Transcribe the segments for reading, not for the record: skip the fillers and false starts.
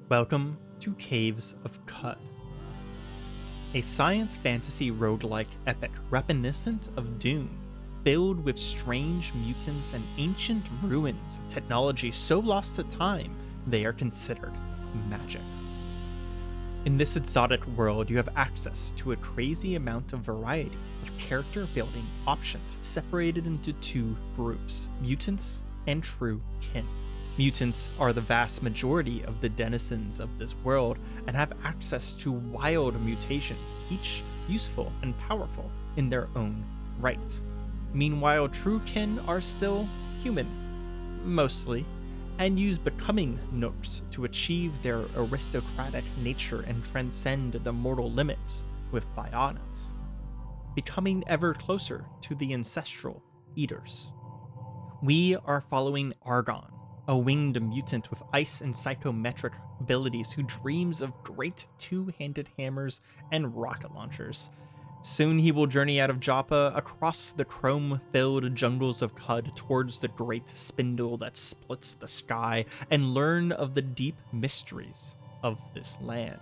Welcome to Caves of Qud, a science fantasy roguelike epic reminiscent of Doom, filled with strange mutants and ancient ruins of technology so lost to time they are considered magic. In this exotic world, you have access to a crazy amount of variety of character building options separated into two groups, mutants and true kin. Mutants are the vast majority of the denizens of this world and have access to wild mutations, each useful and powerful in their own right. Meanwhile, true kin are still human, mostly, and use becoming nooks to achieve their aristocratic nature and transcend the mortal limits with biotics, becoming ever closer to the ancestral eaters. We are following Argon, a winged mutant with ice and psychometric abilities who dreams of great two-handed hammers and rocket launchers. Soon he will journey out of Joppa across the chrome-filled jungles of Qud towards the great spindle that splits the sky and learn of the deep mysteries of this land.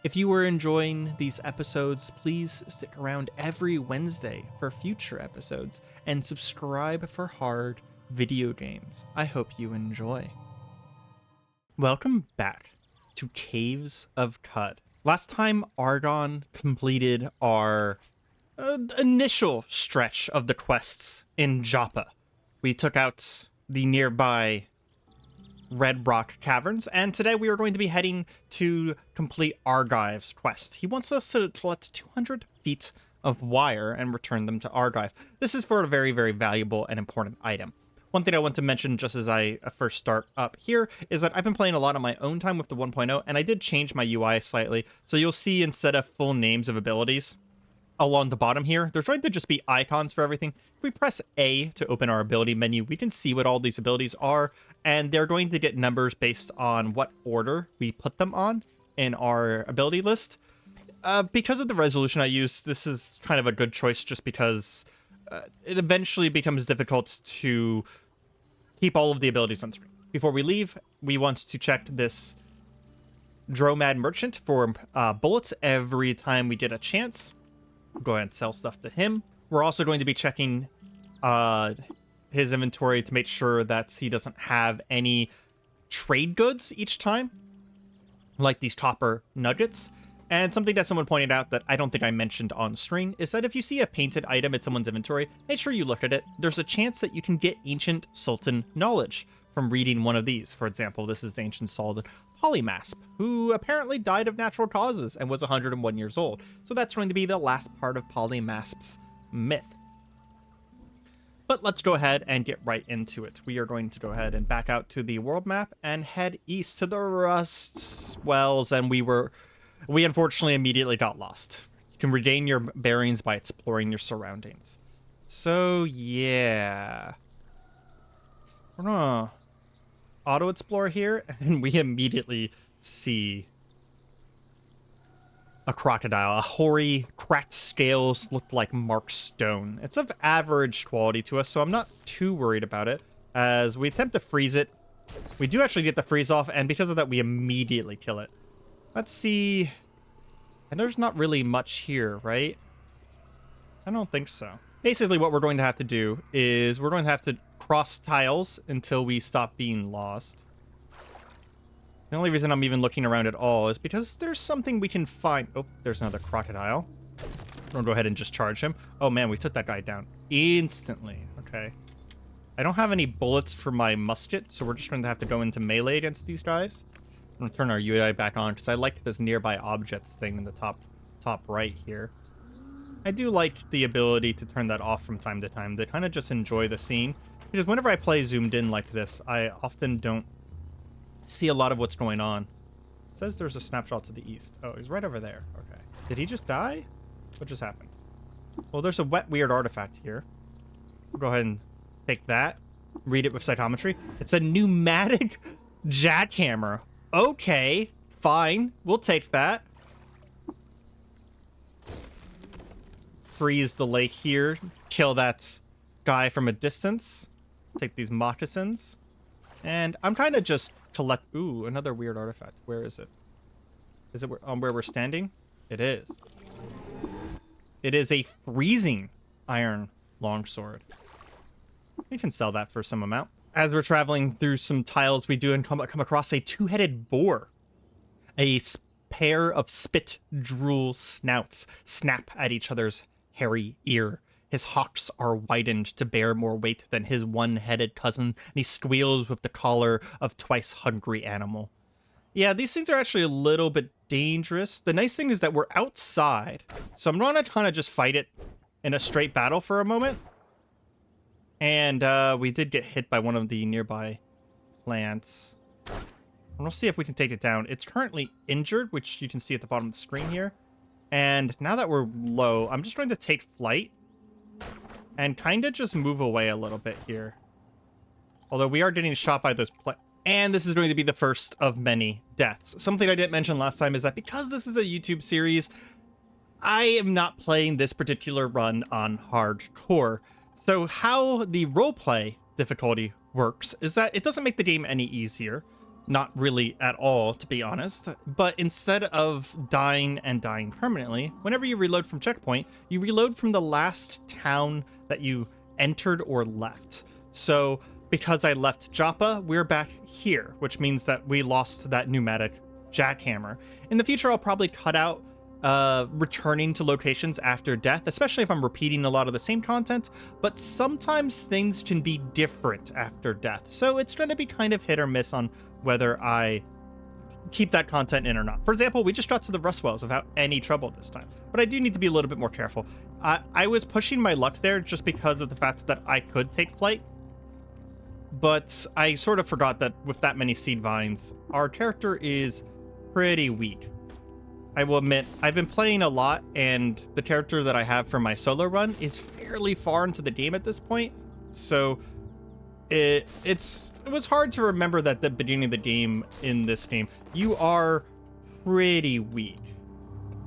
If you are enjoying these episodes, please stick around every Wednesday for future episodes and subscribe for hard video games. I hope you enjoy. Welcome back to Caves of Qud. Last time, Argon completed our initial stretch of the quests in Joppa. We took out the nearby Red Rock Caverns, and today we are going to be heading to complete Argive's quest. He wants us to collect 200 feet of wire and return them to Argive. This is for a very, very valuable and important item. One thing I want to mention just as I first start up here is that I've been playing a lot on my own time with the 1.0, and I did change my UI slightly. So you'll see instead of full names of abilities along the bottom here, there's going to just be icons for everything. If we press A to open our ability menu, we can see what all these abilities are, and they're going to get numbers based on what order we put them on in our ability list. Because of the resolution I use, this is kind of a good choice just because it eventually becomes difficult to keep all of the abilities on screen. Before we leave, we want to check this Dromad Merchant for bullets every time we get a chance. Go ahead and sell stuff to him. We're also going to be checking his inventory to make sure that he doesn't have any trade goods each time, like these copper nuggets. And something that someone pointed out that I don't think I mentioned on screen is that if you see a painted item in someone's inventory, make sure you look at it. There's a chance that you can get ancient Sultan knowledge from reading one of these. For example, this is the ancient Sultan Polymasp, who apparently died of natural causes and was 101 years old. So that's going to be the last part of Polymasp's myth. But let's go ahead and get right into it. We are going to go ahead and back out to the world map and head east to the Rust Wells, and we unfortunately immediately got lost. You can regain your bearings by exploring your surroundings. So, yeah. We're gonna auto-explore here, and we immediately see a crocodile. A hoary, cracked scales look like marked stone. It's of average quality to us, so I'm not too worried about it. As we attempt to freeze it, we do actually get the freeze off, and because of that, we immediately kill it. Let's see. And there's not really much here, right? I don't think so. Basically, what we're going to have to do is we're going to have to cross tiles until we stop being lost. The only reason I'm even looking around at all is because there's something we can find. Oh, there's another crocodile. We'll go ahead and just charge him. Oh, man, we took that guy down instantly. Okay. I don't have any bullets for my musket, so we're just going to have to go into melee against these guys. I'm gonna turn our UI back on because I like this nearby objects thing in the top right here. I do like the ability to turn that off from time to time to kind of just enjoy the scene, because whenever I play zoomed in like this, I often don't see a lot of what's going on. It says there's a snapshot to the east. Oh, he's right over there. Okay. Did he just die? What just happened? Well, there's a wet weird artifact here. We'll go ahead and take that. Read it with psychometry. It's a pneumatic jackhammer. Okay, fine. We'll take that. Freeze the lake here. Kill that guy from a distance. Take these moccasins. And I'm kind of just collect... Ooh, another weird artifact. Where is it? Is it on where we're standing? It is. It is a freezing iron longsword. We can sell that for some amount. As we're traveling through some tiles, we do come across a two-headed boar. A pair of spit drool snouts snap at each other's hairy ear. His hocks are widened to bear more weight than his one-headed cousin, and he squeals with the collar of twice-hungry animal. Yeah, these things are actually a little bit dangerous. The nice thing is that we're outside, so I'm gonna kind of just fight it in a straight battle for a moment. And we did get hit by one of the nearby plants. And we'll see if we can take it down. It's currently injured, which you can see at the bottom of the screen here. And now that we're low, I'm just going to take flight and kind of just move away a little bit here. Although we are getting shot by those plants. And this is going to be the first of many deaths. Something I didn't mention last time is that because this is a YouTube series, I am not playing this particular run on hardcore. So how the roleplay difficulty works is that it doesn't make the game any easier. Not really at all, to be honest. But instead of dying and dying permanently, whenever you reload from checkpoint, you reload from the last town that you entered or left. So because I left Joppa, we're back here, which means that we lost that pneumatic jackhammer. In the future, I'll probably cut out returning to locations after death, especially if I'm repeating a lot of the same content, but sometimes things can be different after death. So it's going to be kind of hit or miss on whether I keep that content in or not. For example, we just got to the rust wells without any trouble this time, but I do need to be a little bit more careful. I was pushing my luck there just because of the fact that I could take flight, but I sort of forgot that with that many seed vines, our character is pretty weak. I will admit, I've been playing a lot, and the character that I have for my solo run is fairly far into the game at this point, so it was hard to remember that at the beginning of the game in this game, you are pretty weak.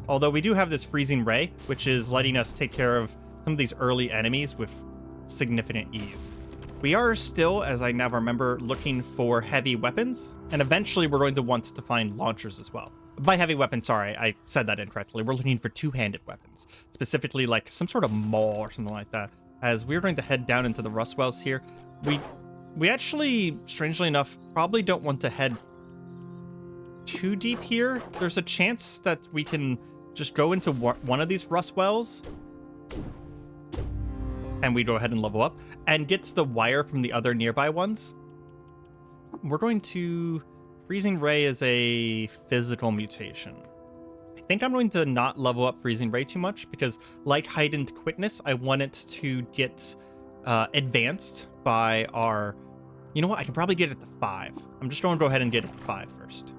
Although we do have this freezing ray, which is letting us take care of some of these early enemies with significant ease. We are still, as I now remember, looking for heavy weapons, and eventually we're going to want to find launchers as well. By heavy weapons, sorry, I said that incorrectly. We're looking for two-handed weapons, specifically like some sort of maul or something like that. As we're going to head down into the rust wells here, we actually, strangely enough, probably don't want to head too deep here. There's a chance that we can just go into one of these rust wells, and we go ahead and level up and get to the wire from the other nearby ones. We're going to... Freezing Ray is a physical mutation. I think I'm going to not level up Freezing Ray too much because, like Heightened Quickness, I want it to get advanced by our... You know what? I can probably get it to 5. I'm just going to go ahead and get it to 5 first.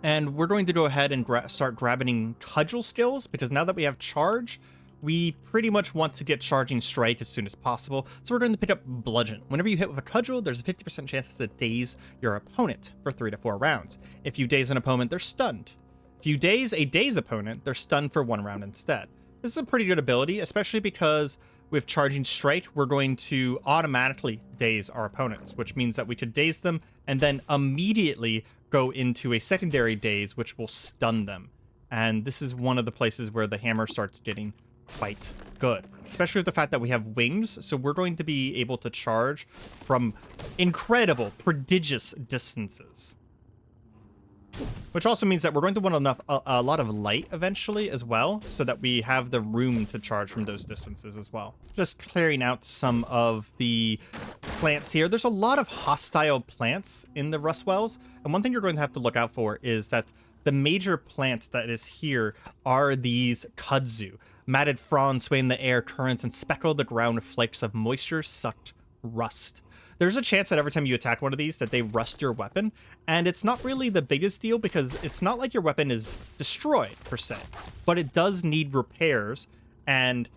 And we're going to go ahead and start grabbing cudgel skills because now that we have charge, we pretty much want to get charging strike as soon as possible, so we're going to pick up bludgeon. Whenever you hit with a cudgel, there's a 50% chance to daze your opponent for 3 to 4 rounds. If you daze an opponent, they're stunned. If you daze a dazed opponent, they're stunned for 1 round instead. This is a pretty good ability, especially because with charging strike, we're going to automatically daze our opponents, which means that we could daze them and then immediately go into a secondary daze, which will stun them. And this is one of the places where the hammer starts getting quite good, especially with the fact that we have wings, so we're going to be able to charge from incredible, prodigious distances. Which also means that we're going to want a lot of light eventually as well, so that we have the room to charge from those distances as well. Just clearing out some of the plants here. There's a lot of hostile plants in the rust wells, and one thing you're going to have to look out for is that the major plants that is here are these kudzu. Matted fronds sway in the air, currents, and speckle the ground with flakes of moisture-sucked rust. There's a chance that every time you attack one of these that they rust your weapon, and it's not really the biggest deal because it's not like your weapon is destroyed, per se, but it does need repairs, and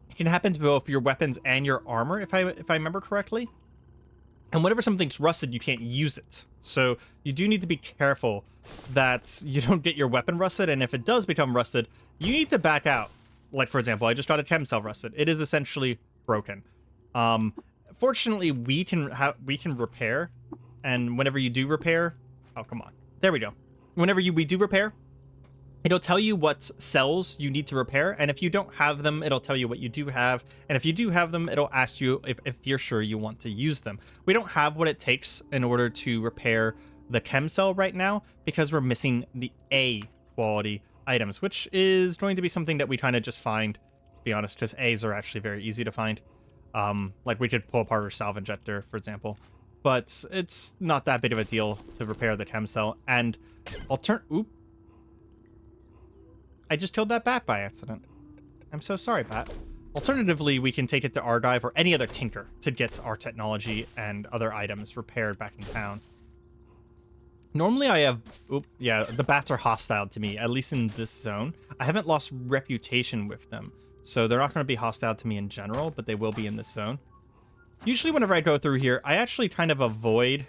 it can happen to both your weapons and your armor, if I remember correctly. And whenever something's rusted, you can't use it. So you do need to be careful that you don't get your weapon rusted, and if it does become rusted, you need to back out. Like, for example, I just got a chem cell rusted. It is essentially broken. Fortunately, we can repair, and whenever you do repair, oh come on, there we go. Whenever we do repair, it'll tell you what cells you need to repair, and if you don't have them, it'll tell you what you do have, and if you do have them, it'll ask you if you're sure you want to use them. We don't have what it takes in order to repair the chem cell right now because we're missing the A quality items, which is going to be something that we kind of just find, to be honest, because A's are actually very easy to find. Like we could pull apart our salve injector, for example, but it's not that big of a deal to repair the chem cell. And oop, I just killed that bat by accident. I'm so sorry, bat. Alternatively, we can take it to Argive or any other tinker to get our technology and other items repaired back in town. Normally I have, yeah, the bats are hostile to me, at least in this zone. I haven't lost reputation with them, so they're not going to be hostile to me in general, but they will be in this zone. Usually whenever I go through here, I actually kind of avoid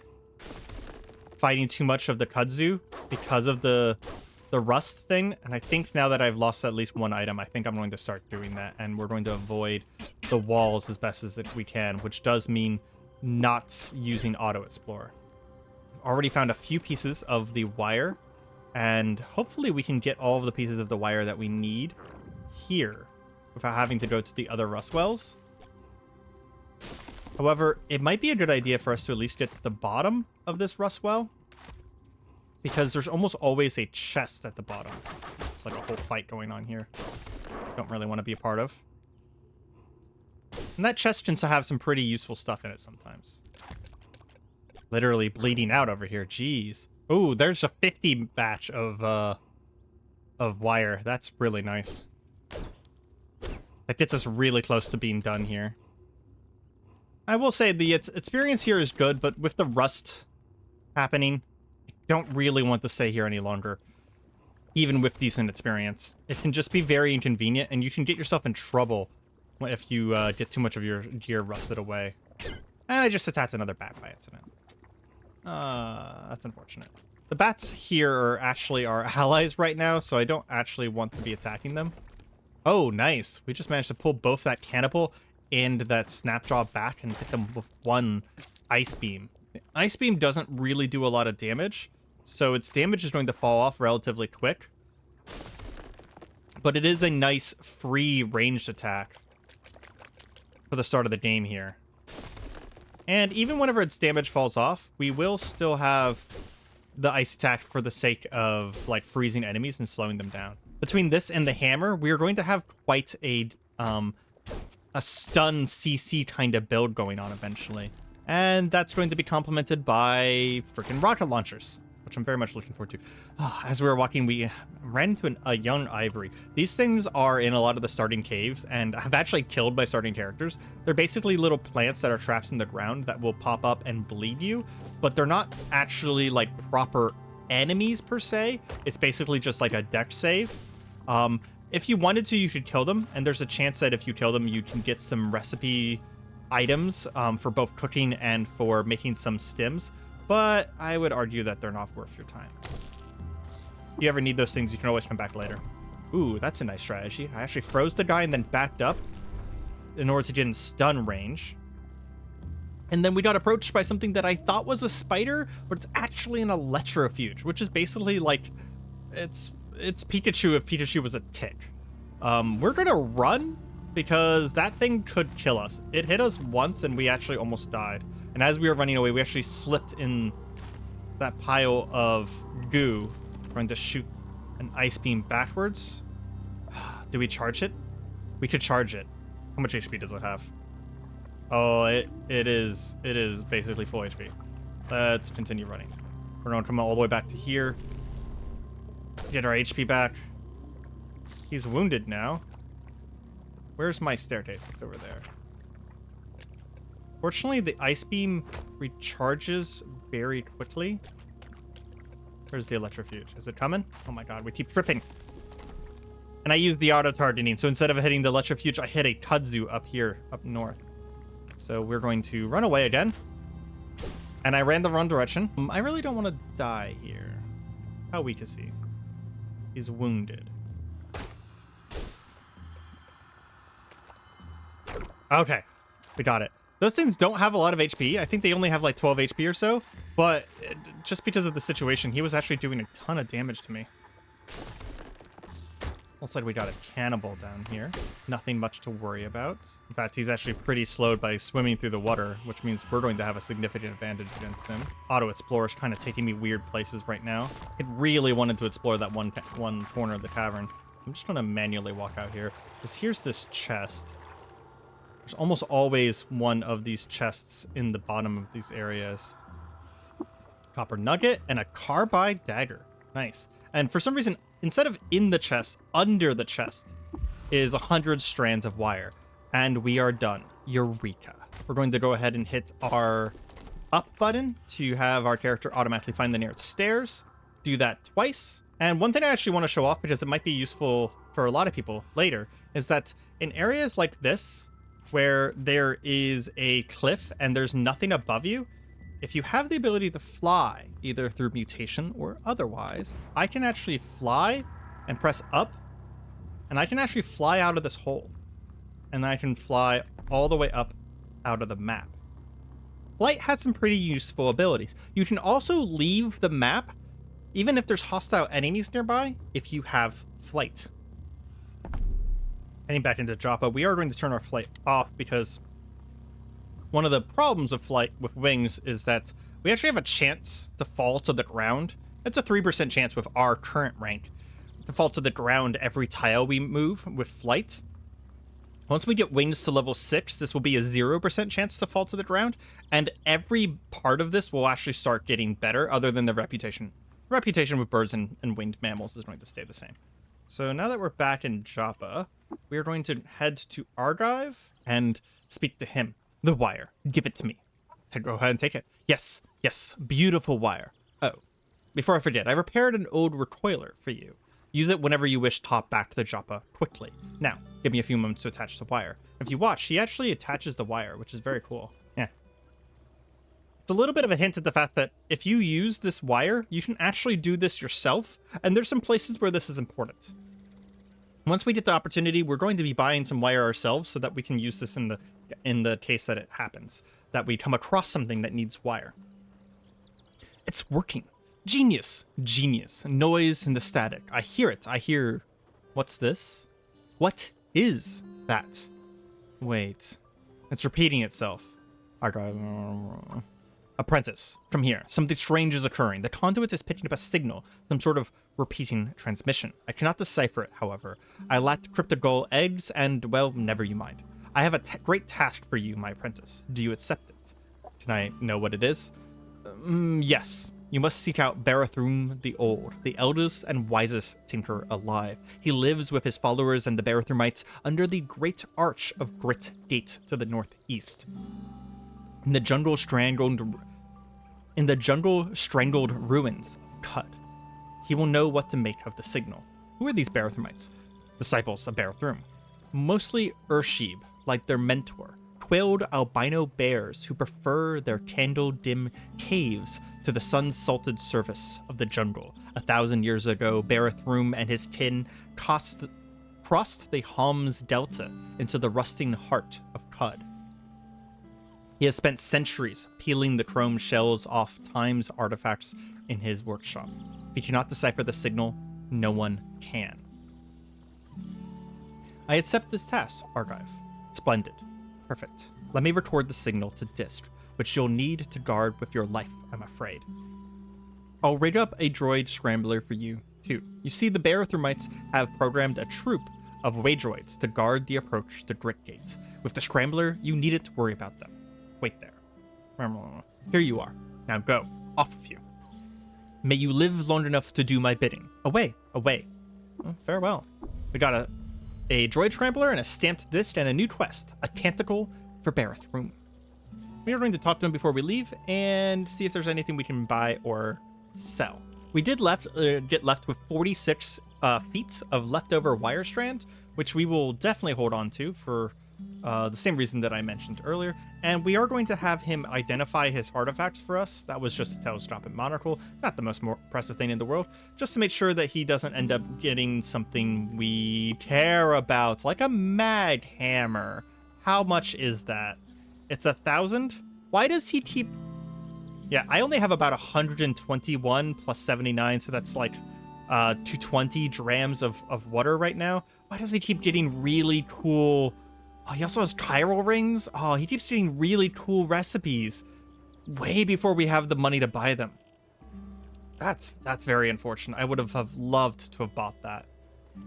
fighting too much of the kudzu because of the rust thing, and I think now that I've lost at least one item, I think I'm going to start doing that, and we're going to avoid the walls as best as we can, which does mean not using Auto Explorer. Already found a few pieces of the wire, and hopefully we can get all of the pieces of the wire that we need here without having to go to the other rust wells. However, it might be a good idea for us to at least get to the bottom of this rust well, because there's almost always a chest at the bottom. It's like a whole fight going on here. Don't really want to be a part of. And that chest tends to have some pretty useful stuff in it sometimes. Literally bleeding out over here. Jeez. Oh, there's a 50 batch of wire. That's really nice. That gets us really close to being done here. I will say the experience here is good, but with the rust happening, I don't really want to stay here any longer. Even with decent experience. It can just be very inconvenient, and you can get yourself in trouble if you get too much of your gear rusted away. And I just attacked another bat by accident. That's unfortunate. The bats here are actually our allies right now, so I don't actually want to be attacking them. Oh, nice. We just managed to pull both that cannibal and that snapjaw back and hit them with one ice beam. The ice beam doesn't really do a lot of damage, so its damage is going to fall off relatively quick. But it is a nice free ranged attack for the start of the game here. And even whenever its damage falls off, we will still have the ice attack for the sake of like freezing enemies and slowing them down. Between this and the hammer, we are going to have quite a stun CC kind of build going on eventually. And that's going to be complemented by freaking rocket launchers, which I'm very much looking forward to. Oh, as we were walking, we ran into a young ivory. These things are in a lot of the starting caves, and I've actually killed my starting characters. They're basically little plants that are traps in the ground that will pop up and bleed you, but they're not actually like proper enemies per se. It's basically just like a dex save. If you wanted to, you could kill them, and there's a chance that if you kill them, you can get some recipe items for both cooking and for making some stims. But I would argue that they're not worth your time. If you ever need those things, you can always come back later. Ooh, that's a nice strategy. I actually froze the guy and then backed up in order to get in stun range. And then we got approached by something that I thought was a spider, but it's actually an electrofuge, which is basically like, it's Pikachu if Pikachu was a tick. We're gonna run because that thing could kill us. It hit us once and we actually almost died. And as we were running away, we actually slipped in that pile of goo. We're going to shoot an ice beam backwards. Do we charge it? We could charge it. How much HP does it have? Oh, it is basically full HP. Let's continue running. We're going to come all the way back to here. Get our HP back. He's wounded now. Where's my staircase? It's over there. Fortunately, the ice beam recharges very quickly. Where's the electrofuge? Is it coming? Oh my god, we keep tripping. And I used the auto-targeting, so instead of hitting the electrofuge, I hit a kudzu up here, up north. So we're going to run away again. And I ran the wrong direction. I really don't want to die here. How weak is he? He's wounded. Okay, we got it. Those things don't have a lot of HP. I think they only have like 12 HP or so, but just because of the situation, he was actually doing a ton of damage to me. Looks like we got a cannibal down here. Nothing much to worry about. In fact, he's actually pretty slowed by swimming through the water, which means we're going to have a significant advantage against him. Auto-explore is kind of taking me weird places right now. I really wanted to explore that one corner of the cavern. I'm just going to manually walk out here, because here's this chest. There's almost always one of these chests in the bottom of these areas. Copper nugget and a carbide dagger. Nice. And for some reason, instead of in the chest, under the chest is 100 strands of wire. And we are done. Eureka. We're going to go ahead and hit our up button to have our character automatically find the nearest stairs. Do that twice. And one thing I actually want to show off, because it might be useful for a lot of people later, is that in areas like this, where there is a cliff and there's nothing above you, if you have the ability to fly, either through mutation or otherwise, I can actually fly and press up, and I can actually fly out of this hole. And I can fly all the way up out of the map. Flight has some pretty useful abilities. You can also leave the map, even if there's hostile enemies nearby, if you have flight. Heading back into Joppa, we are going to turn our flight off because one of the problems of flight with wings is that we actually have a chance to fall to the ground. It's a 3% chance with our current rank to fall to the ground every tile we move with flight. Once we get wings to level 6, this will be a 0% chance to fall to the ground, and every part of this will actually start getting better other than the reputation. Reputation with birds and winged mammals is going to stay the same. So now that we're back in Joppa, we are going to head to Argive and speak to him. The wire. Give it to me. Go ahead and take it. Yes, yes, beautiful wire. Oh, before I forget, I repaired an old recoiler for you. Use it whenever you wish to hop back to the Joppa quickly. Now, give me a few moments to attach the wire. If you watch, he actually attaches the wire, which is very cool. Yeah. It's a little bit of a hint at the fact that if you use this wire, you can actually do this yourself, and there's some places where this is important. Once we get the opportunity, we're going to be buying some wire ourselves so that we can use this in the case that it happens, that we come across something that needs wire. It's working. Genius. Genius. Noise and the static. I hear it. I hear... What's this? What is that? Wait. It's repeating itself. Apprentice, come here. Something strange is occurring. The conduit is picking up a signal, some sort of repeating transmission. I cannot decipher it, however. I lacked cryptogull eggs and, well, never you mind. I have a great task for you, my apprentice. Do you accept it? Can I know what it is? Yes. You must seek out Barathrum the Old, the eldest and wisest tinker alive. He lives with his followers and the Barathrumites under the great arch of Grit Gate to the northeast. In the jungle strangled ruins of Qud. He will know what to make of the signal. Who are these Barathrumites? Disciples of Barathrum. Mostly Urshib, like their mentor. Quailed albino bears who prefer their candle-dim caves to the sun-salted surface of the jungle. 1,000 years ago, Barathrum and his kin crossed the Homs Delta into the rusting heart of Qud. He has spent centuries peeling the chrome shells off Time's artifacts in his workshop. If he cannot decipher the signal, no one can. I accept this task, Argive. Splendid. Perfect. Let me record the signal to disk, which you'll need to guard with your life, I'm afraid. I'll rig up a droid scrambler for you, too. You see, the Barathrumites have programmed a troop of waydroids to guard the approach to Grit Gate. With the scrambler, you needn't to worry about them. Wait there. Here you are. Now go. Off with you. May you live long enough to do my bidding. Away, away. Well, farewell. We got a droid scrambler and a stamped disc and a new quest, a canticle for Barathrum. We are going to talk to him before we leave and see if there's anything we can buy or sell. We did get left with 46 feet of leftover wire strand, which we will definitely hold on to for the same reason that I mentioned earlier. And we are going to have him identify his artifacts for us. That was just a telescopic monocle, not the most impressive thing in the world, just to make sure that he doesn't end up getting something we care about, like a mag hammer. How much is that? It's 1,000. Why does he keep... Yeah, I only have about 121 plus 79, so that's like 220 drams of water right now. Why does he keep getting really cool... Oh, he also has chiral rings. Oh, he keeps getting really cool recipes way before we have the money to buy them. That's very unfortunate. I would have loved to have bought that.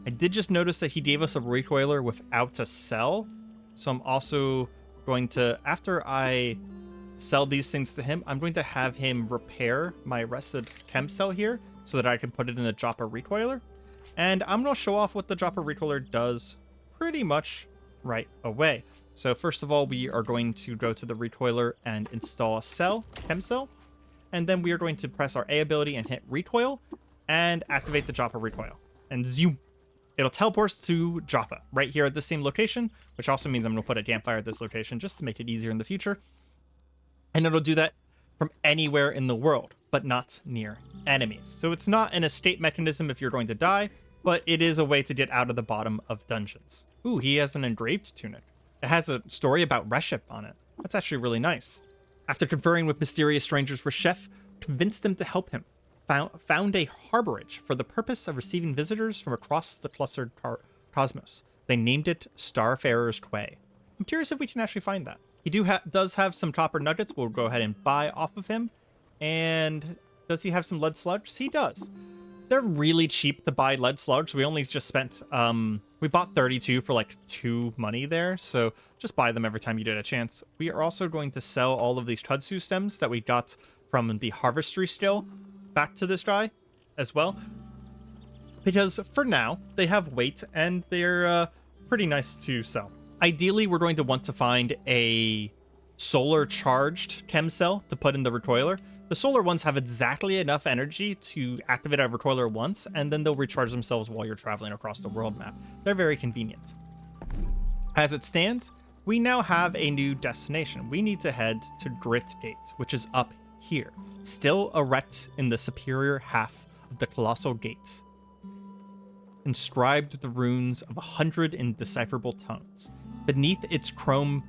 I did just notice that he gave us a recoiler without a cell. So I'm also going to, after I sell these things to him, I'm going to have him repair my rested chem cell here so that I can put it in a dropper recoiler. And I'm going to show off what the dropper recoiler does pretty much right away. So first of all, we are going to go to the recoiler and install a cell, chem cell. And then we are going to press our A ability and hit recoil and activate the dropper recoil. And zoom. It'll teleport us to Joppa right here at the same location, which also means I'm going to put a campfire at this location just to make it easier in the future. And it'll do that from anywhere in the world, but not near enemies. So it's not an escape mechanism if you're going to die, but it is a way to get out of the bottom of dungeons. Ooh, he has an engraved tunic. It has a story about Reshef on it. That's actually really nice. After conferring with mysterious strangers, Reshef convinced them to help him. Found a harborage for the purpose of receiving visitors from across the clustered cosmos. They named it Starfarer's Quay. I'm curious if we can actually find that. He does have some copper nuggets we'll go ahead and buy off of him. And does he have some lead slugs? He does. They're really cheap to buy lead slugs. We only just spent, we bought 32 for like 2 money there. So just buy them every time you get a chance. We are also going to sell all of these kudzu stems that we got from the harvestry skill back to this guy as well, because for now they have weight and they're pretty nice to sell. Ideally, we're going to want to find a solar charged chem cell to put in the recoiler. The solar ones have exactly enough energy to activate a recoiler once, and then they'll recharge themselves while you're traveling across the world map. They're very convenient. As it stands, we now have a new destination. We need to head to Grit Gate, which is up here, still erect in the superior half of the colossal gates, inscribed with the runes of 100 indecipherable tongues. Beneath its chrome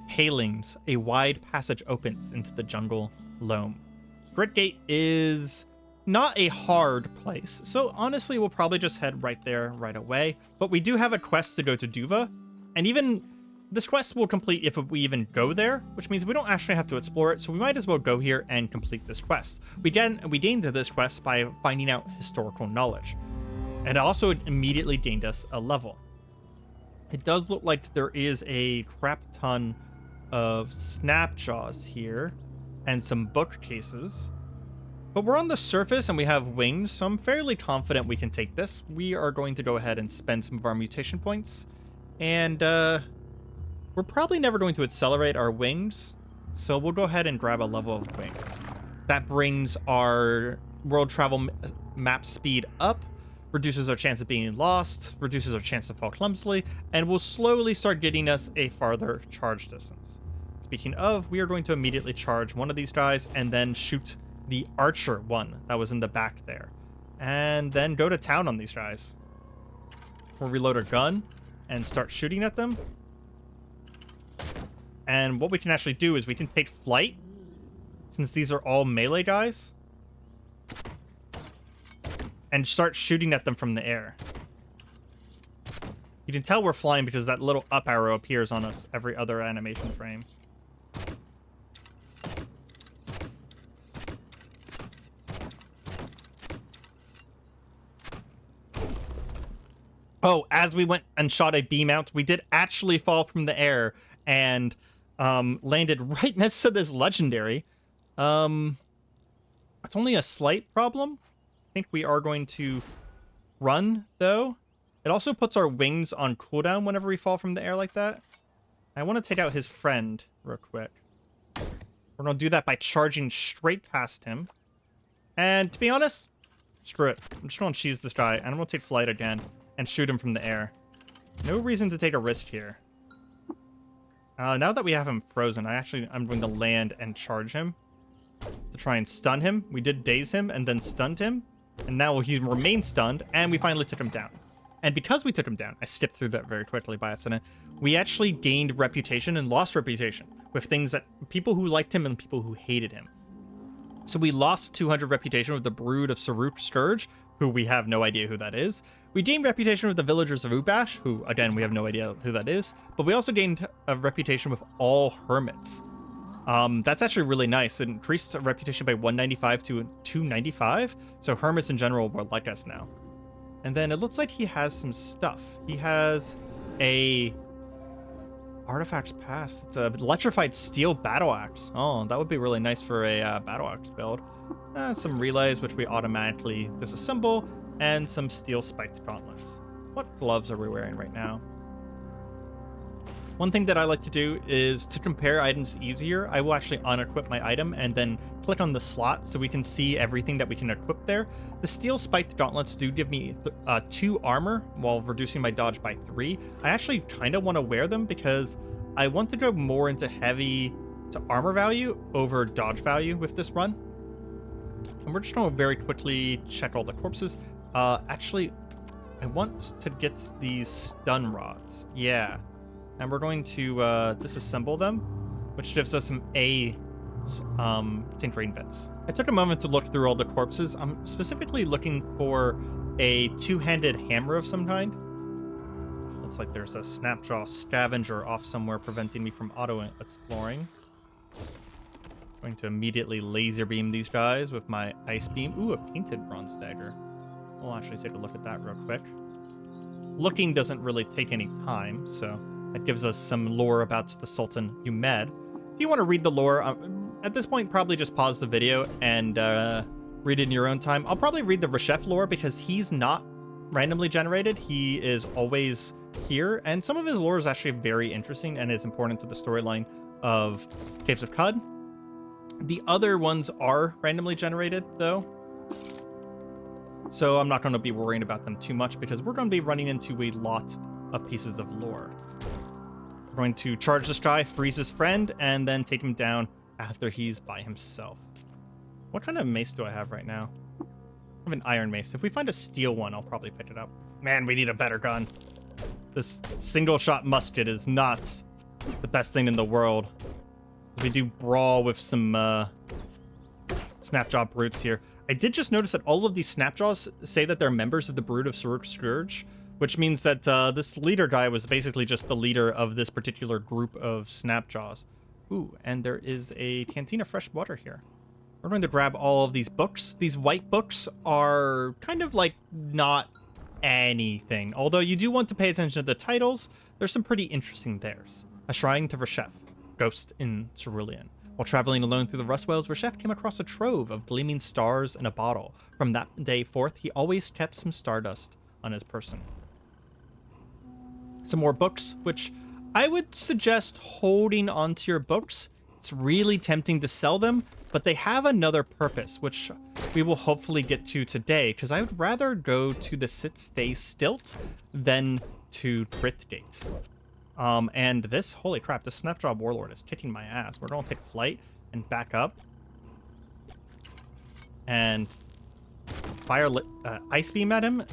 palings, a wide passage opens into the jungle loam. Grit Gate is not a hard place, so honestly we'll probably just head right there right away, but we do have a quest to go to Duva, and even this quest will complete if we even go there, which means we don't actually have to explore it, so we might as well go here and complete this quest. We gained this quest by finding out historical knowledge, and also it immediately gained us a level. It does look like there is a crap ton of snapjaws here and some bookcases, but we're on the surface and we have wings, so I'm fairly confident we can take this. We are going to go ahead and spend some of our mutation points, and we're probably never going to accelerate our wings, so we'll go ahead and grab a level of wings. That brings our world travel map speed up, reduces our chance of being lost, reduces our chance to fall clumsily, and will slowly start getting us a farther charge distance. Speaking of, we are going to immediately charge one of these guys and then shoot the archer one that was in the back there. And then go to town on these guys. We'll reload our gun and start shooting at them. And what we can actually do is we can take flight, since these are all melee guys, and start shooting at them from the air. You can tell we're flying because that little up arrow appears on us every other animation frame. Oh, as we went and shot a beam out, we did actually fall from the air and landed right next to this legendary. It's only a slight problem. I think we are going to run, though. It also puts our wings on cooldown whenever we fall from the air like that. I want to take out his friend real quick. We're going to do that by charging straight past him. And to be honest, screw it. I'm just going to cheese this guy, and I'm going to take flight again and shoot him from the air. No reason to take a risk here. Now that we have him frozen, I'm going to land and charge him to try and stun him. We did daze him and then stunned him, and now he remains stunned, and we finally took him down. And because we took him down, I skipped through that very quickly by accident, we actually gained reputation and lost reputation. with things that people who liked him and people who hated him. So we lost 200 reputation with the Brood of Saruk Scourge, who we have no idea who that is. We gained reputation with the villagers of Ubash, who, again, we have no idea who that is. But we also gained a reputation with all hermits. That's actually really nice. It increased our reputation by 195 to 295. So hermits in general were like us now. And then it looks like he has some stuff. He has a artifacts pass. It's a electrified steel battle axe. Oh, that would be really nice for a battle axe build. Some relays, which we automatically disassemble, and some steel spiked gauntlets. What gloves are we wearing right now? One thing that I like to do is to compare items easier. I will actually unequip my item and then click on the slot so we can see everything that we can equip there. The steel spiked gauntlets do give me 2 armor while reducing my dodge by 3. I actually kind of want to wear them because I want to go more into heavy to armor value over dodge value with this run. And we're just going to very quickly check all the corpses. Actually, I want to get these stun rods. Yeah. And we're going to disassemble them, which gives us some tinkering bits. I took a moment to look through all the corpses. I'm specifically looking for a two-handed hammer of some kind. Looks like there's a snapjaw scavenger off somewhere preventing me from auto-exploring. Going to immediately laser beam these guys with my ice beam. Ooh, a painted bronze dagger. We'll actually take a look at that real quick. Looking doesn't really take any time, so that gives us some lore about the Sultan Umid. If you want to read the lore, at this point, probably just pause the video and read it in your own time. I'll probably read the Reshef lore because he's not randomly generated. He is always here, and some of his lore is actually very interesting and is important to the storyline of Caves of Qud. The other ones are randomly generated, though, so I'm not going to be worrying about them too much because we're going to be running into a lot of pieces of lore. We're going to charge this guy, freeze his friend, and then take him down after he's by himself. What kind of mace do I have right now? I have an iron mace. If we find a steel one, I'll probably pick it up. Man, we need a better gun. This single-shot musket is not the best thing in the world. We do brawl with some snapjaw brutes here. I did just notice that all of these snapjaws say that they're members of the Brood of Saruk Scourge, which means that this leader guy was basically just the leader of this particular group of snapjaws. Ooh, and there is a canteen of fresh water here. We're going to grab all of these books. These white books are kind of like not anything, although you do want to pay attention to the titles. There's some pretty interesting theirs. A Shrine to Reshef, Ghost in Cerulean. While traveling alone through the Rustwells, Reshef came across a trove of gleaming stars in a bottle. From that day forth, he always kept some stardust on his person. Some more books, which I would suggest holding onto your books. It's really tempting to sell them, but they have another purpose, which we will hopefully get to today, because I would rather go to the Sit Stay Stilt than to Crit Gates. And this, holy crap, this Snapjaw Warlord is kicking my ass. We're going to take flight and back up. And fire ice beam at him.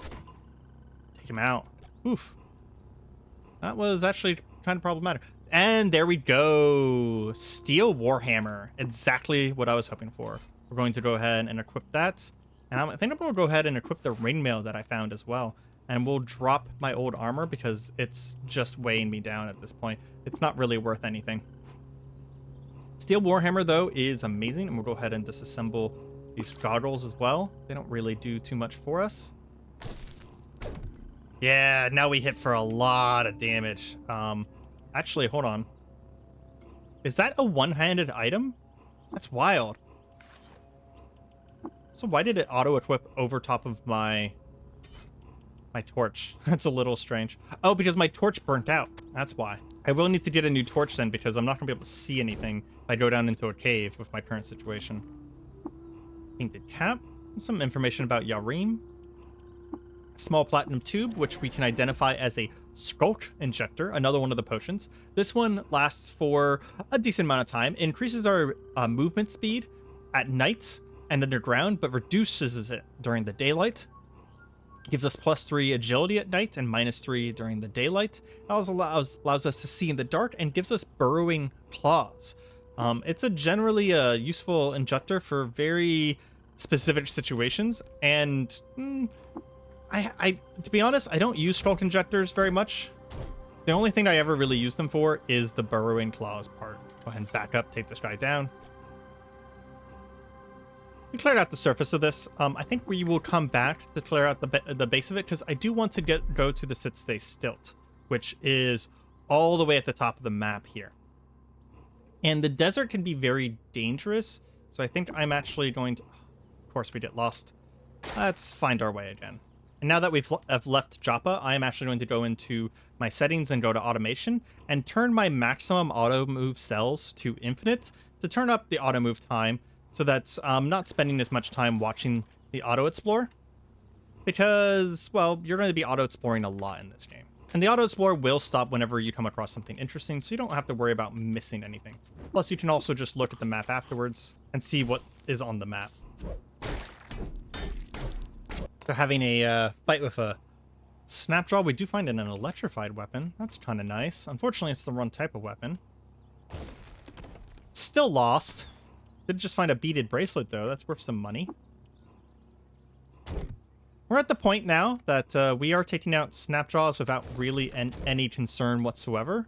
Take him out. Oof. That was actually kind of problematic. And there we go. Steel Warhammer. Exactly what I was hoping for. We're going to go ahead and equip that. And I think I'm going to go ahead and equip the ringmail that I found as well. And we'll drop my old armor because it's just weighing me down at this point. It's not really worth anything. Steel Warhammer, though, is amazing. And we'll go ahead and disassemble these goggles as well. They don't really do too much for us. Yeah, now we hit for a lot of damage. Actually, hold on. Is that a one-handed item? That's wild. So why did it auto-equip over top of my torch? That's a little strange. Oh, because my torch burnt out. That's why. I will need to get a new torch then, because I'm not going to be able to see anything if I go down into a cave with my current situation. Painted cap. Some information about Areima. Small platinum tube, which we can identify as a skulk injector, another one of the potions. This one lasts for a decent amount of time, increases our movement speed at night and underground, but reduces it during the daylight. Gives us +3 agility at night and -3 during the daylight. It also allows us to see in the dark and gives us burrowing claws. It's a generally a useful injector for very specific situations, and I to be honest, I don't use skulk injectors very much. The only thing I ever really use them for is the burrowing claws part. Go ahead and back up, take this guy down. We cleared out the surface of this. I think we will come back to clear out the base of it, because I do want to go to the sit stay stilt, which is all the way at the top of the map here. And the desert can be very dangerous, so I think I'm actually going to... Of course, we get lost. Let's find our way again. And now that have left Joppa, I am actually going to go into my settings and go to automation and turn my maximum auto move cells to infinite to turn up the auto move time, so that's not spending as much time watching the auto explore, because, well, you're going to be auto exploring a lot in this game. And the auto explore will stop whenever you come across something interesting, so you don't have to worry about missing anything. Plus, you can also just look at the map afterwards and see what is on the map. So having a fight with a snapjaw, we do find an electrified weapon. That's kind of nice. Unfortunately, it's the wrong type of weapon. Still lost. Did just find a beaded bracelet, though. That's worth some money. We're at the point now that we are taking out snapjaws without really any concern whatsoever.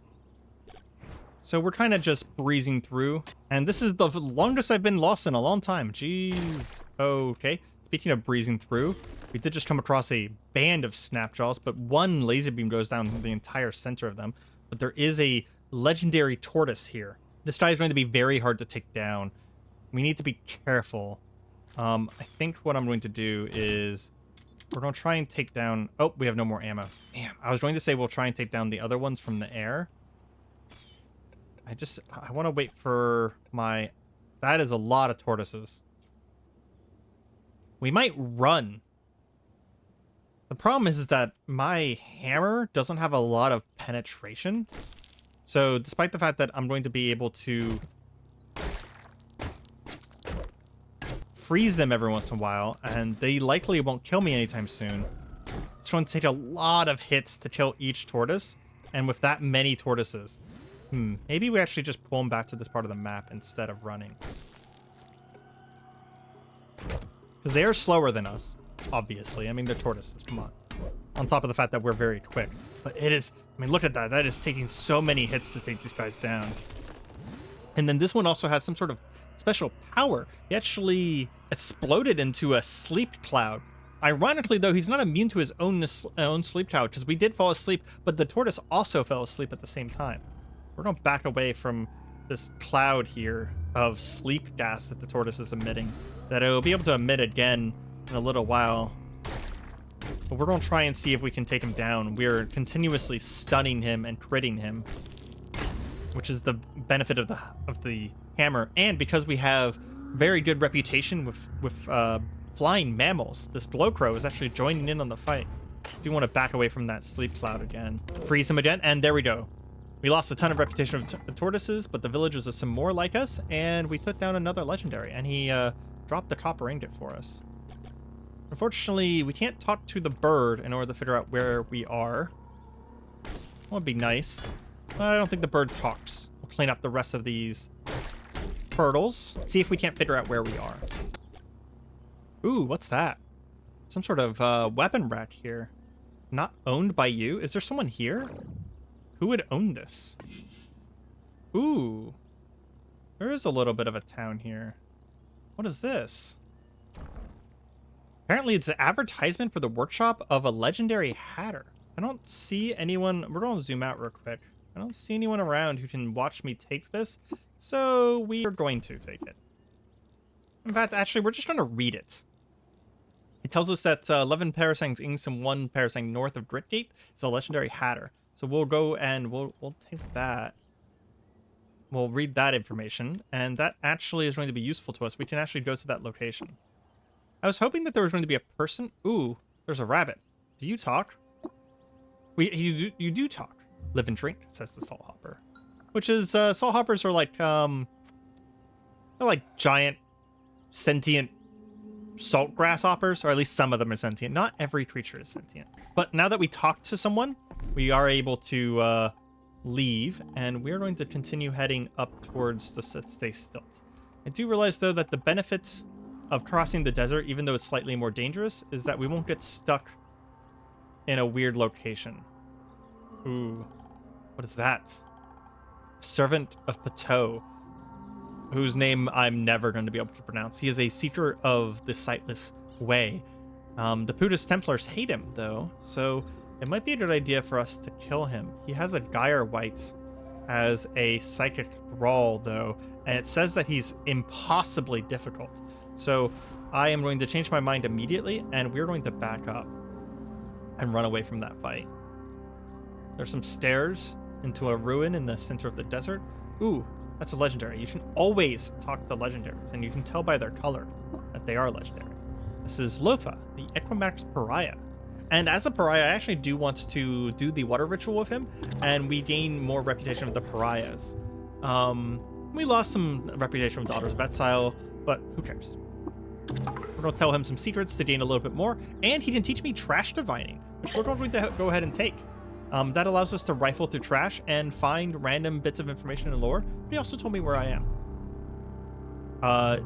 So we're kind of just breezing through. And this is the longest I've been lost in a long time. Jeez. Okay. Speaking of breezing through, we did just come across a band of snapjaws, but one laser beam goes down the entire center of them. But there is a legendary tortoise here. This guy is going to be very hard to take down. We need to be careful. I think what I'm going to do is we're going to try and take down... Oh, we have no more ammo. Damn, I was going to say we'll try and take down the other ones from the air. I want to wait for my... That is a lot of tortoises. We might run. The problem is that my hammer doesn't have a lot of penetration. So despite the fact that I'm going to be able to freeze them every once in a while, and they likely won't kill me anytime soon, it's going to take a lot of hits to kill each tortoise, and with that many tortoises, maybe we actually just pull them back to this part of the map instead of running. Because they are slower than us, obviously. I mean, they're tortoises, come on. On top of the fact that we're very quick. But it is, I mean, look at that. That is taking so many hits to take these guys down. And then this one also has some sort of special power. He actually exploded into a sleep cloud. Ironically, though, he's not immune to his own sleep cloud, because we did fall asleep, but the tortoise also fell asleep at the same time. We're going to back away from this cloud here of sleep gas that the tortoise is emitting, that it'll be able to emit again in a little while. But we're going to try and see if we can take him down. We're continuously stunning him and critting him, which is the benefit of the hammer. And because we have very good reputation with flying mammals, this glowcrow is actually joining in on the fight. Do want to back away from that sleep cloud again. Freeze him again, and there we go. We lost a ton of reputation with tortoises, but the villagers are some more like us, and we took down another legendary, and he dropped the copper ingot for us. Unfortunately, we can't talk to the bird in order to figure out where we are. That would be nice. I don't think the bird talks. We'll clean up the rest of these turtles. See if we can't figure out where we are. Ooh, what's that? Some sort of weapon rack here. Not owned by you? Is there someone here? Who would own this? Ooh. There is a little bit of a town here. What is this? Apparently it's an advertisement for the workshop of a legendary hatter. I don't see anyone... We're going to zoom out real quick. I don't see anyone around who can watch me take this, so we are going to take it. In fact, actually, we're just going to read it. It tells us that 11 parasangs east and 1 parasang north of Gritgate is a legendary hatter. So we'll go and we'll take that. We'll read that information, and that actually is going to be useful to us. We can actually go to that location. I was hoping that there was going to be a person. Ooh, there's a rabbit. Do you talk? You do talk. Live and drink, says the salt hopper. Which is, salt hoppers are like, they're like giant, sentient salt grasshoppers, or at least some of them are sentient. Not every creature is sentient. But now that we talked to someone, we are able to leave, and we're going to continue heading up towards the stay stilt. I do realize, though, that the benefits of crossing the desert, even though it's slightly more dangerous, is that we won't get stuck in a weird location. Ooh, what is that? Servant of Pateau, whose name I'm never going to be able to pronounce. He is a seeker of the sightless way. The Buddhist Templars hate him, though, so it might be a good idea for us to kill him. He has a Gyre White as a psychic thrall, though, and it says that he's impossibly difficult. So I am going to change my mind immediately, and we're going to back up and run away from that fight. There's some stairs into a ruin in the center of the desert. Ooh, that's a legendary. You can always talk to legendaries, and you can tell by their color that they are legendary. This is Lofa, the Equimax Pariah. And as a pariah, I actually do want to do the water ritual with him, and we gain more reputation with the pariahs. We lost some reputation with Daughters of Exile, but who cares? We're going to tell him some secrets to gain a little bit more, and he can teach me trash divining, which we're going to go ahead and take. That allows us to rifle through trash and find random bits of information and lore, but he also told me where I am.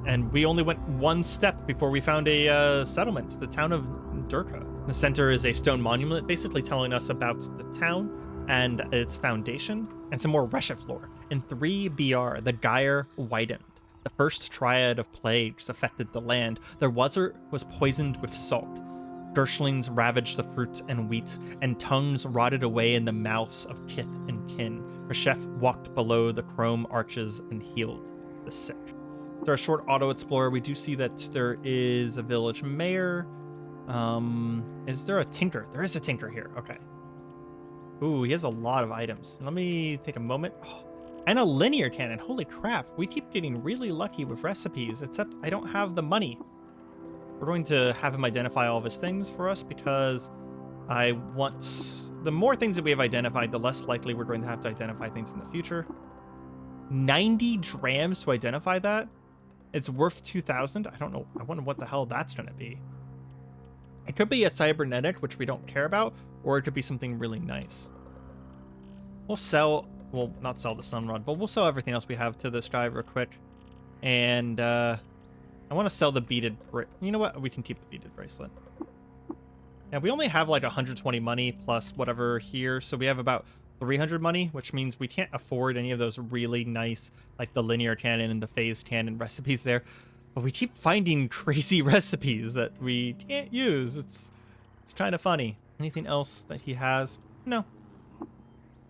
And we only went one step before we found a settlement, the town of Durka. The center is a stone monument, basically telling us about the town and its foundation, and some more Reshef lore. In 3 BR, the Gyre widened. The first triad of plagues affected the land. Their water was poisoned with salt. Gerslings ravaged the fruit and wheat, and tongues rotted away in the mouths of kith and kin. Reshef walked below the chrome arches and healed the sick. Through a short auto-explorer, we do see that there is a village mayor. Is there a tinker? There is a tinker here. Okay. Ooh, he has a lot of items. Let me take a moment. Oh, and a linear cannon. Holy crap. We keep getting really lucky with recipes, except I don't have the money. We're going to have him identify all of his things for us because I want... The more things that we have identified, the less likely we're going to have to identify things in the future. 90 drams to identify that? It's worth 2,000? I don't know. I wonder what the hell that's going to be. It could be a cybernetic, which we don't care about, or it could be something really nice. We'll sell... Well, not sell the sunrod, but we'll sell everything else we have to this guy real quick. And, I want to sell the beaded... You know what? We can keep the beaded bracelet. And we only have like 120 money plus whatever here, so we have about 300 money, which means we can't afford any of those really nice, like the linear cannon and the phased cannon recipes there. But we keep finding crazy recipes that we can't use. It's kind of funny. Anything else that he has? No.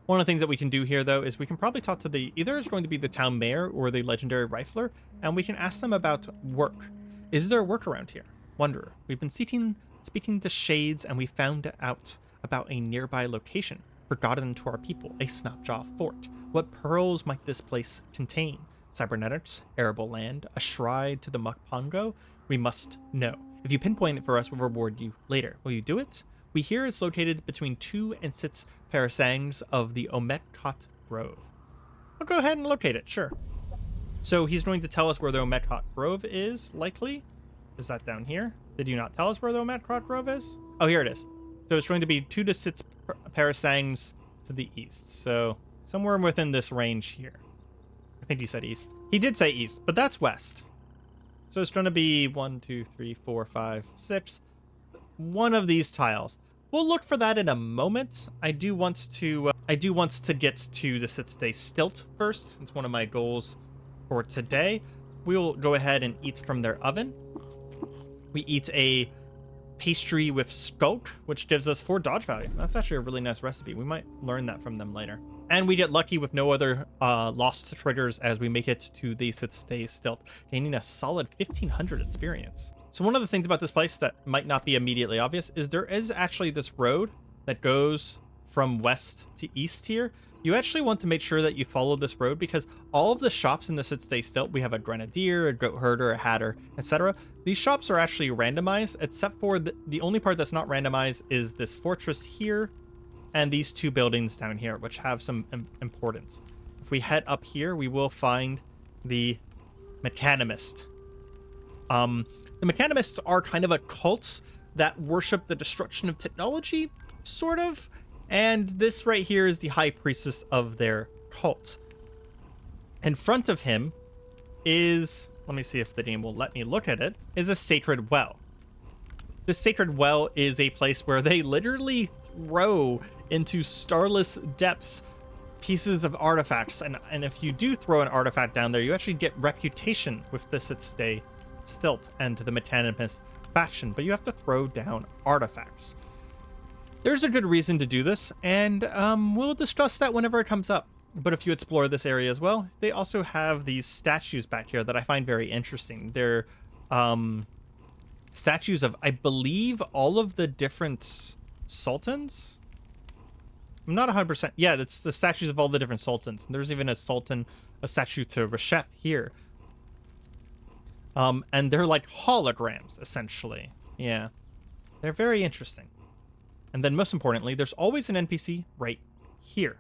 One of the things that we can do here, though, is we can probably talk to the... Either it's going to be the town mayor or the legendary rifler, and we can ask them about work. Is there work around here? Wanderer. We've been speaking to shades, and we found out about a nearby location, forgotten to our people, a Snapjaw fort. What pearls might this place contain? Cybernetics, arable land, a shrine to the Mukpongo? We must know. If you pinpoint it for us, we'll reward you later. Will you do it? We hear it's located between 2 and 6 parasangs of the Ometkot Grove. I'll go ahead and locate it, sure. So he's going to tell us where the Ometkot Grove is, likely. Is that down here? Did you not tell us where the Ometkot Grove is? Oh, here it is. So it's going to be 2 to 6 parasangs to the east. So somewhere within this range here. I think he said east. He did say east, but that's west. So it's going to be 1, 2, 3, 4, 5, 6. One of these tiles. We'll look for that in a moment. I do want to get to the 6-day stilt first. It's one of my goals for today. We'll go ahead and eat from their oven. We eat a pastry with skulk, which gives us 4 dodge value. That's actually a really nice recipe. We might learn that from them later. And we get lucky with no other lost triggers as we make it to the 6-day stilt, gaining a solid 1,500 experience. So one of the things about this place that might not be immediately obvious is there is actually this road that goes from west to east here. You actually want to make sure that you follow this road because all of the shops in the 6-day stilt, we have a grenadier, a goat herder, a hatter, etc. These shops are actually randomized, except for the only part that's not randomized is this fortress here and these 2 buildings down here, which have some importance. If we head up here, we will find the mechanimist. The Mechanimists are kind of a cult that worship the destruction of technology, sort of. And this right here is the high priestess of their cult. In front of him is, let me see if the game will let me look at it, is a sacred well. This sacred well is a place where they literally throw into starless depths pieces of artifacts. And if you do throw an artifact down there, you actually get reputation with this at stay stilt and the Mechanimist faction, but you have to throw down artifacts. There's a good reason to do this, and we'll discuss that whenever it comes up. But if you explore this area as well, they also have these statues back here that I find very interesting. They're statues of, I believe, all of the different sultans. I'm not 100%. Yeah, it's the statues of all the different sultans. There's even a statue to Reshef here. And they're like holograms, essentially. Yeah, they're very interesting. And then most importantly, there's always an NPC right here.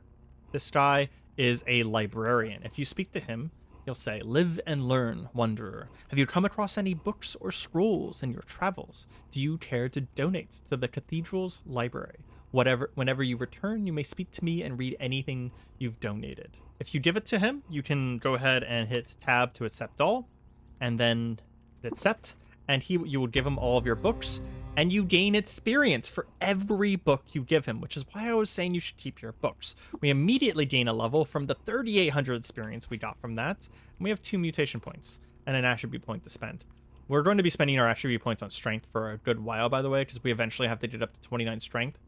This guy is a librarian. If you speak to him, he'll say, "Live and learn, wanderer. Have you come across any books or scrolls in your travels? Do you care to donate to the cathedral's library? Whenever you return, you may speak to me and read anything you've donated." If you give it to him, you can go ahead and hit tab to accept all, and then accept, and you will give him all of your books, and you gain experience for every book you give him, which is why I was saying you should keep your books. We immediately gain a level from the 3,800 experience we got from that, and we have 2 mutation points and an attribute point to spend. We're going to be spending our attribute points on strength for a good while, by the way, because we eventually have to get up to 29 strength.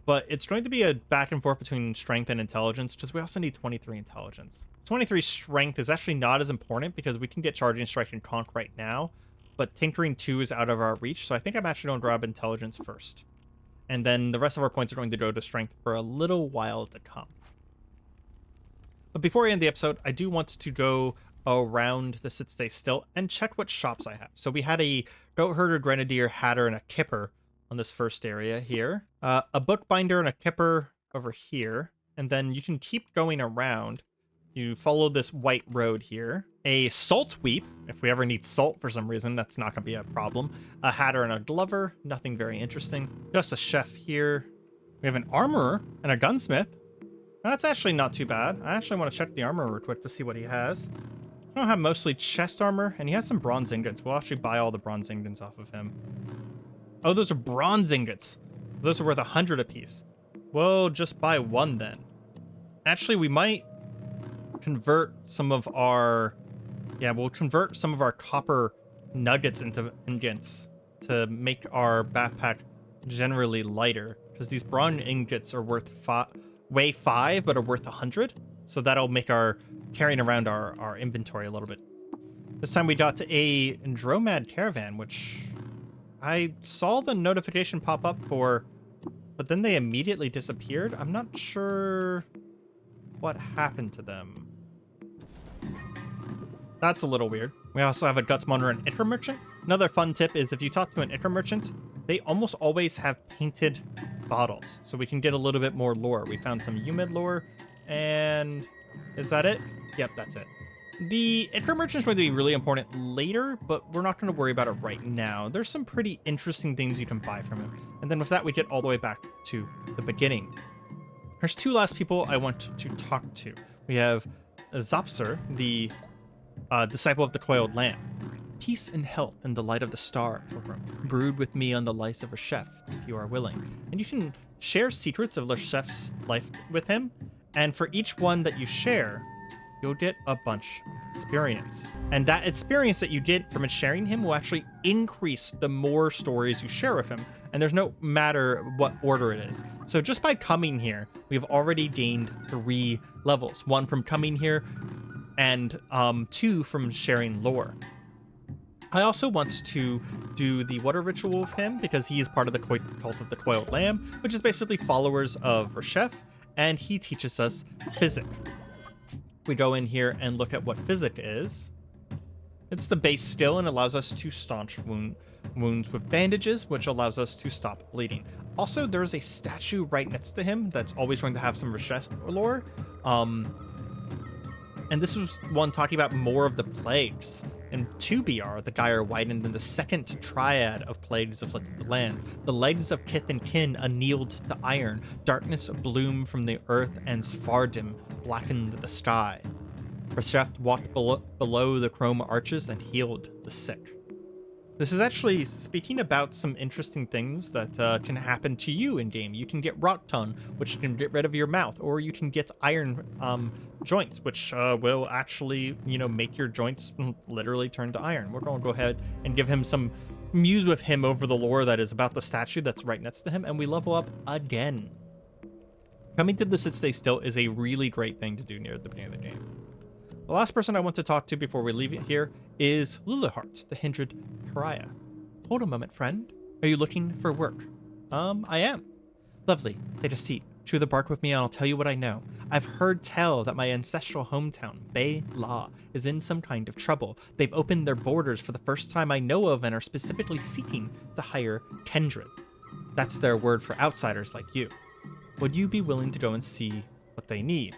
But it's going to be a back and forth between strength and intelligence, because we also need 23 intelligence. 23 strength is actually not as important, because we can get charging strike and conk right now, but tinkering 2 is out of our reach, so I think I'm actually going to grab intelligence first. And then the rest of our points are going to go to strength for a little while to come. But before I end the episode, I do want to go around the sit stay still and check what shops I have. So we had a goat herder, grenadier, hatter, and a kipper on this first area here. A bookbinder and a kipper over here. And then you can keep going around. You follow this white road here. A salt weep, if we ever need salt for some reason, that's not going to be a problem. A hatter and a glover, nothing very interesting. Just a chef here. We have an armorer and a gunsmith. That's actually not too bad. I actually want to check the armor real quick to see what he has. I don't have mostly chest armor, and he has some bronze ingots. We'll actually buy all the bronze ingots off of him. Oh, those are bronze ingots. Those are worth 100 apiece. We'll just buy 1 then. Actually, we might convert some of our... Yeah, we'll convert some of our copper nuggets into ingots to make our backpack generally lighter. Because these bronze ingots are worth weigh 5, but are worth 100. So that'll make our carrying around our inventory a little bit. This time we got to a Rad Caravan, which I saw the notification pop up for, but then they immediately disappeared. I'm not sure what happened to them. That's a little weird. We also have a Gutsmonger and Ichor Merchant. Another fun tip is if you talk to an Ichor Merchant, they almost always have painted bottles, so we can get a little bit more lore. We found some Umid Lore, and is that it? Yep, that's it. The Ichor Merchant is going to be really important later, but we're not going to worry about it right now. There's some pretty interesting things you can buy from him. And then with that, we get all the way back to the beginning. There's 2 last people I want to talk to. We have Zopser, the disciple of the Coiled Lamb. Peace and health and the light of the star, Pilgrim. Brood with me on the life of a chef, if you are willing. And you can share secrets of the chef's life with him. And for each one that you share, you'll get a bunch of experience. And that experience that you get from sharing him will actually increase the more stories you share with him. And there's no matter what order it is. So just by coming here, we've already gained 3 levels. 1 from coming here, and 2 from sharing lore. I also want to do the water ritual with him because he is part of the cult of the Coiled Lamb, which is basically followers of Reshef, and he teaches us Physic. We go in here and look at what Physic is. It's the base skill and allows us to staunch wounds with bandages, which allows us to stop bleeding. Also, there is a statue right next to him that's always going to have some Reshef lore. And this was one talking about more of the plagues In 2BR, the Gyre widened in the second triad of plagues afflicted the land. The legs of kith and kin annealed to iron, darkness bloomed from the earth, and Svardim blackened the sky. Resheft walked below the chrome arches and healed the sick. This is actually speaking about some interesting things that can happen to you in game. You can get rot tongue, which can get rid of your mouth, or you can get iron joints, which will actually, make your joints literally turn to iron. We're going to go ahead and give him some muse with him over the lore that is about the statue that's right next to him, and we level up again. Coming to the sit stay still is a really great thing to do near the beginning of the game. The last person I want to talk to before we leave it here is Lulahart, the Hindered Pariah. Hold a moment, friend. Are you looking for work? I am. Lovely. Take a seat. Chew the bark with me and I'll tell you what I know. I've heard tell that my ancestral hometown, Bay La, is in some kind of trouble. They've opened their borders for the first time I know of and are specifically seeking to hire kindred. That's their word for outsiders like you. Would you be willing to go and see what they need?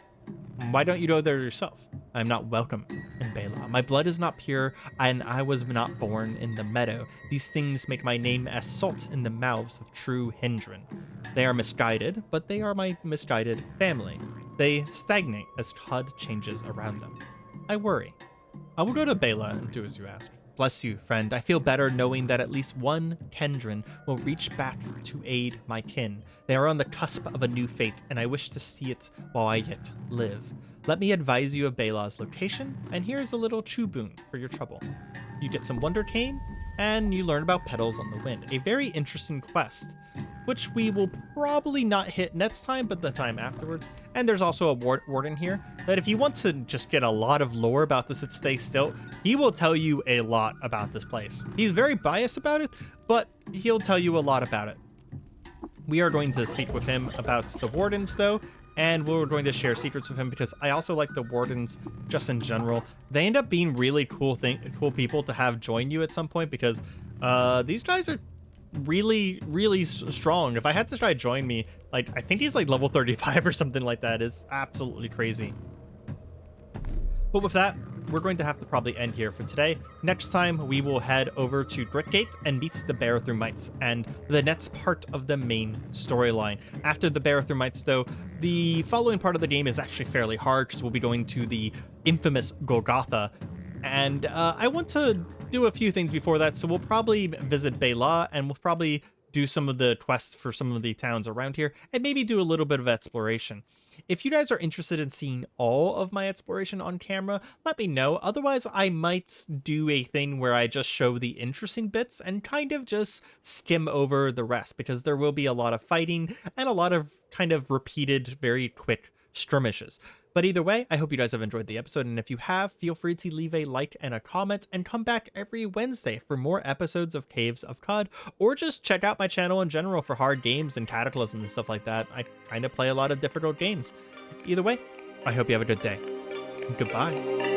Why don't you go there yourself? I am not welcome in Bela. My blood is not pure, and I was not born in the meadow. These things make my name as salt in the mouths of true Hindren. They are misguided, but they are my misguided family. They stagnate as Qud changes around them. I worry. I will go to Bela and do as you ask. Bless you, friend. I feel better knowing that at least one Kendrin will reach back to aid my kin. They are on the cusp of a new fate, and I wish to see it while I yet live. Let me advise you of Bela's location, and here's a little chew boon for your trouble. You get some Wonder Cane, and you learn about Petals on the Wind, a very interesting quest, which we will probably not hit next time, but the time afterwards. And there's also a Warden here, that if you want to just get a lot of lore about this at Stay Still, he will tell you a lot about this place. He's very biased about it, but he'll tell you a lot about it. We are going to speak with him about the Wardens, though, and we're going to share secrets with him because I also like the Wardens just in general. They end up being really cool people to have join you at some point because these guys are really strong. If I had to try join me, I think he's like level 35 or something like that. Is absolutely crazy. But with that, we're going to have to probably end here for today. Next time, we will head over to Gritgate and meet the Barathrumites and the next part of the main storyline. After the Barathrumites, though, the following part of the game is actually fairly hard because we'll be going to the infamous Golgotha. And I want to do a few things before that, so we'll probably visit Bela and we'll probably do some of the quests for some of the towns around here and maybe do a little bit of exploration. If you guys are interested in seeing all of my exploration on camera, let me know. Otherwise, I might do a thing where I just show the interesting bits and kind of just skim over the rest, because there will be a lot of fighting and a lot of kind of repeated, very quick skirmishes. But either way, I hope you guys have enjoyed the episode, and if you have, feel free to leave a like and a comment, and come back every Wednesday for more episodes of Caves of Qud, or just check out my channel in general for hard games and Cataclysm and stuff like that. I kind of play a lot of difficult games. Either way, I hope you have a good day. Goodbye.